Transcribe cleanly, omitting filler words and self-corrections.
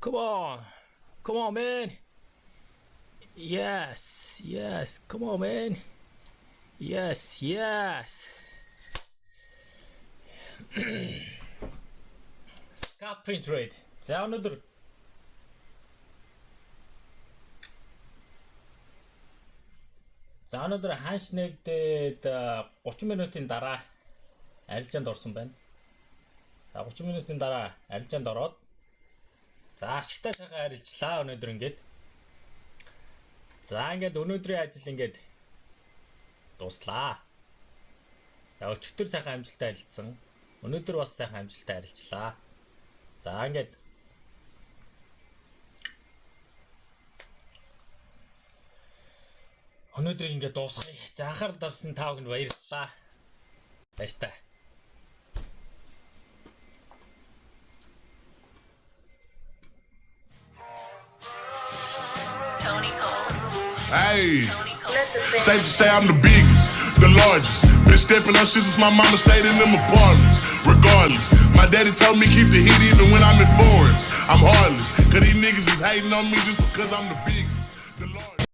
Come on. Come on, man. Yes. Come on, man. Yes. Scalp print trade. За өнөөдөр ханш нэгдээд 30 минутын дараа арилжаанд орсон байна. За 30 минутын дараа арилжаанд ороод за ашигтай шагаа арилжлаа өнөөдөр ингээд. За ингээд өнөөдрийн ажил ингээд дуслаа. За өчигдөр сайхан амжилттай арилжсан. Өнөөдөр бас сайхан амжилттай арилжлаа. За ингээд өнөөдрийг ингээд дуусгая. За анхаарал тавьсан та бүхэнд баярлалаа. Баяртай. Hey, safe to say I'm the biggest, the largest. Been stepping up shit since my mama stayed in them apartments. Regardless, my daddy told me keep the heat even when I'm in foreigns. I'm heartless, cause these niggas is hating on me just because I'm the biggest.